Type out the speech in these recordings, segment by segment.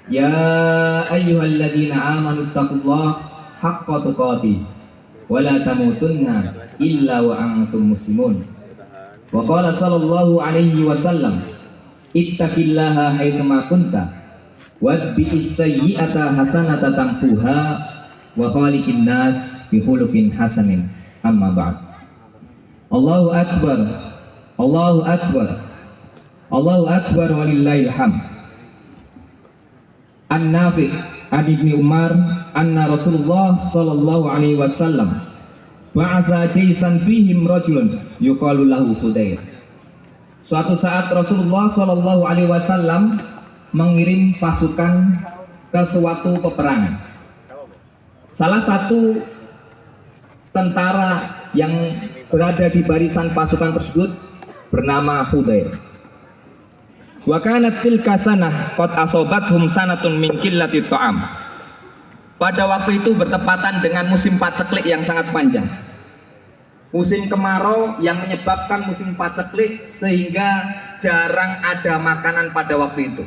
Ya ayyuhalladzina amanu taqullaha haqqa tuqatih wa la tamutunna illa wa antum muslimun. Wa qala sallallahu alaihi wasallam, ittaqillaha haitsuma kunta wadbi'is sayyi'ata hasanata tamfuha wa khaliqin nas bi khuluqin hasanin. Amma ba'd. Allahu akbar. Allahu akbar. Allahu akbar walillahil hamd. An-Nafi' an Ibni Umar anna Rasulullah sallallahu alaihi wasallam ba'atha jaysan fihim rajulun yuqalu lahu Hudair. Suatu saat Rasulullah sallallahu alaihi wasallam mengirim pasukan ke suatu peperangan. Salah satu tentara yang berada di barisan pasukan tersebut bernama Hudair. Wa kanat tilka sanah qad asobathum sanatun min qillati ta'am. Pada waktu itu bertepatan dengan musim paceklik yang sangat panjang. Musim kemarau yang menyebabkan musim paceklik sehingga jarang ada makanan pada waktu itu.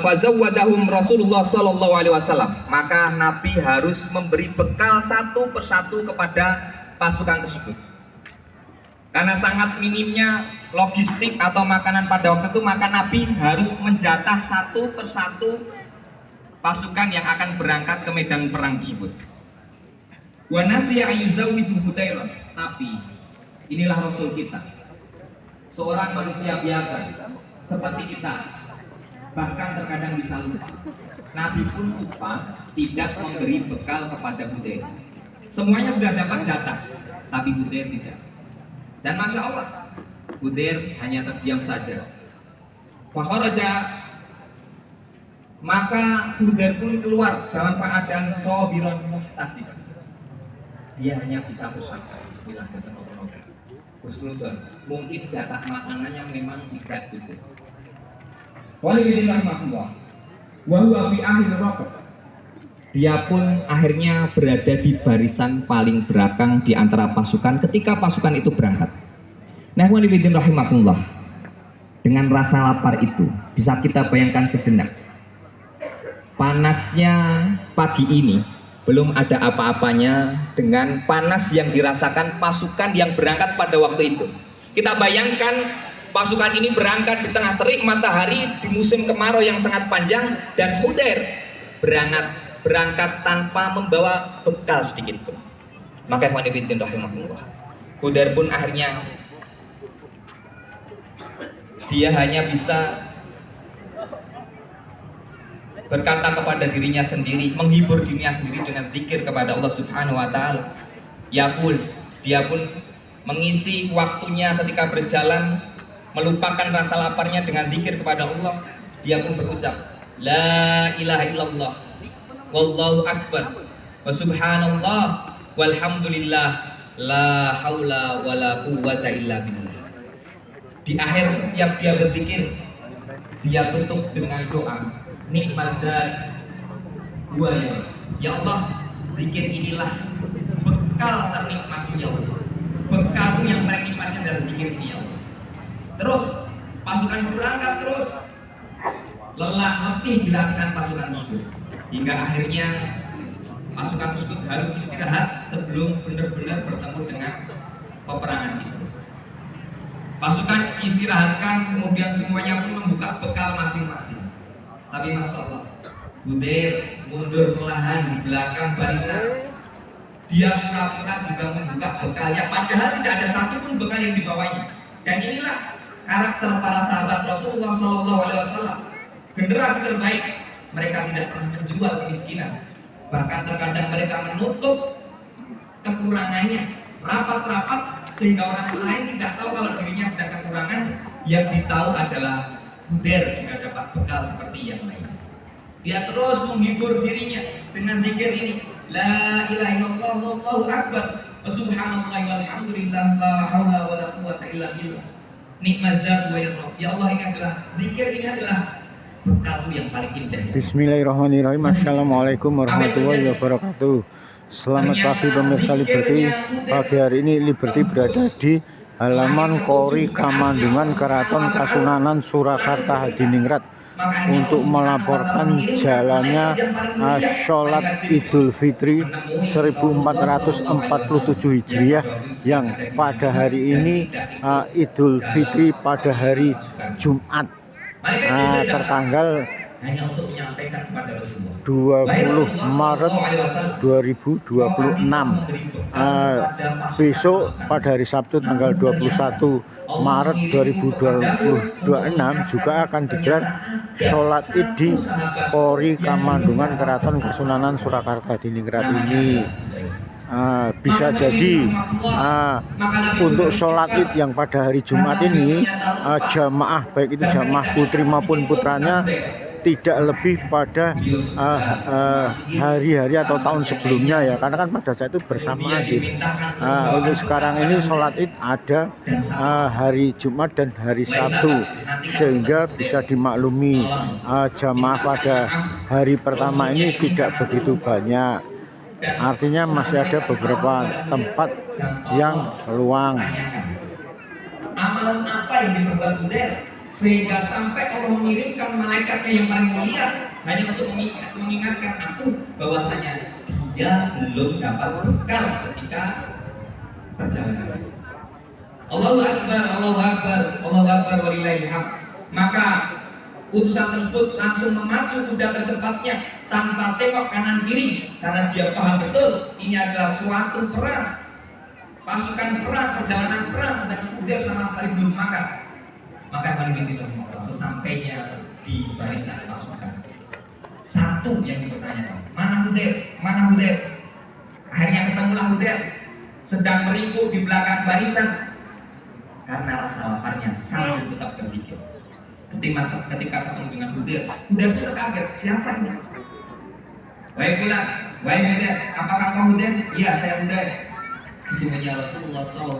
Fazawwadahum Rasulullah sallallahu alaihi wasallam. Maka Nabi harus memberi bekal satu persatu kepada pasukan tersebut. Karena sangat minimnya logistik atau makanan pada waktu itu, maka Nabi harus menjatah satu persatu pasukan yang akan berangkat ke medan perang tersebut. Wa nasiya ayyuzawwidu Hudairah. Tapi inilah Rasul kita, seorang manusia biasa seperti kita, bahkan terkadang bisa lupa. Nabi pun lupa tidak memberi bekal kepada Hudair. Semuanya sudah dapat jatah, tapi Hudair tidak. Dan Masya Allah, Hudair hanya terdiam saja. Fakharaja, maka Hudair pun keluar dalam keadaan sabiran muhtasib. Dia hanya bisa bersabda Bismillahirrahmanirrahim. Husnudon, mungkin jatah makanannya memang tidak cukup. Walillahilhamdulillah. Wa huwa fi akhir raqab. Dia pun akhirnya berada di barisan paling belakang di antara pasukan ketika pasukan itu berangkat. Nah, rahimahullah, dengan rasa lapar itu bisa kita bayangkan sejenak. Panasnya pagi ini belum ada apa-apanya dengan panas yang dirasakan pasukan yang berangkat pada waktu itu. Kita bayangkan pasukan ini berangkat di tengah terik matahari di musim kemarau yang sangat panjang, dan Hudair berangkat tanpa membawa bekal sedikit pun. Maka rahimahullah, Hudair pun akhirnya dia hanya bisa berkata kepada dirinya sendiri, menghibur dirinya sendiri dengan zikir kepada Allah Subhanahu wa taala. Yaqul, dia pun mengisi waktunya ketika berjalan melupakan rasa laparnya dengan zikir kepada Allah. Dia pun berucap, la ilaha illallah wallahu akbar wa subhanallah walhamdulillah la haula wala quwwata illa billah. Di akhir setiap dia berzikir, dia tutup dengan doa, nikmazat gua ya Allah, zikir inilah bekal ternikmatku ya Allah, bekalku yang paling nikmatnya dalam zikir ini ya Allah. Terus pasukan berangkat terus, lelah letih dirasakan pasukan tersebut, hingga akhirnya pasukan tersebut harus istirahat sebelum benar-benar bertemu dengan peperangan itu. Pasukan diistirahatkan, kemudian semuanya pun membuka bekal masing-masing. Tapi Masya Allah, Hudair mundur perlahan di belakang barisan. Dia pura-pura juga membuka bekalnya, padahal tidak ada satupun bekal yang dibawanya. Dan inilah karakter para sahabat Rasulullah SAW, generasi terbaik. Mereka tidak pernah menjual kemiskinan, bahkan terkadang mereka menutup kekurangannya rapat-rapat sehingga orang lain tidak tahu kalau dirinya sedang kekurangan. Yang ditahu adalah Hudair juga dapat bekal seperti yang lain. Dia terus menghibur dirinya dengan zikir ini, la ilaha illallah wallahu akbar wa subhanallah walhamdulillah la haula wala quwwata illa billah. Nikmazat wa ya Rabb, ya Allah, ini adalah zikir, ini adalah bekalku yang paling indah. Bismillahirrahmanirrahim. Assalamualaikum warahmatullahi wabarakatuh. Selamat pagi pemirsa Liberty. Pagi hari ini Liberty berada di halaman Kori Kamandungan Keraton Kasunanan Surakarta Hadiningrat. untuk melaporkan jalannya sholat Idul Fitri 1447 Hijriah yang pada hari ini Idul Fitri pada hari Jumat tertanggal hanya untuk menyampaikan kepada Rasulullah 20 Maret 2026. Besok pada hari Sabtu tanggal 21 Maret 2026 juga akan digelar sholat Id di Pori Kamandungan Keraton Kasunanan Surakarta Diningrat ini. Bisa jadi untuk sholat Id yang pada hari Jumat ini jamaah baik itu jamaah putri maupun putranya tidak lebih pada hari-hari atau tahun sebelumnya ya, karena kan pada saat itu bersamaan gitu. Untuk sekarang ini sholat Id ada hari Jumat dan hari Sabtu, sehingga bisa dimaklumi jamaah pada hari pertama ini tidak begitu banyak. Artinya masih ada beberapa tempat yang luang. Amalan apa yang diperbuat Hudair sehingga sampai Allah mengirimkan malaikatnya yang paling mulia hanya untuk mengingatkan aku bahwasanya dia belum dapat bekal ketika perjalanan. Allahu Akbar, Allahu Akbar, Allahu Akbar walillahil hamd. Maka utusan tersebut langsung memacu kuda tercepatnya tanpa tengok kanan kiri karena dia paham betul ini adalah suatu perang, pasukan perang, perjalanan perang, sedang Hudair sama sekali belum makan. Maka sesampainya di barisan pasukan, satu yang dipertanyakan, mana Hudair? Mana Hudair? Akhirnya ketemulah Hudair sedang meringkuk di belakang barisan karena rasa laparnya sambil tetap berpikir. Ketika ketemu dengan Hudair pun terkaget, siapa ini? Wahai fulan, wahai Hudair, apakah kau Hudair? Iya, saya Hudair. Sesungguhnya Rasulullah SAW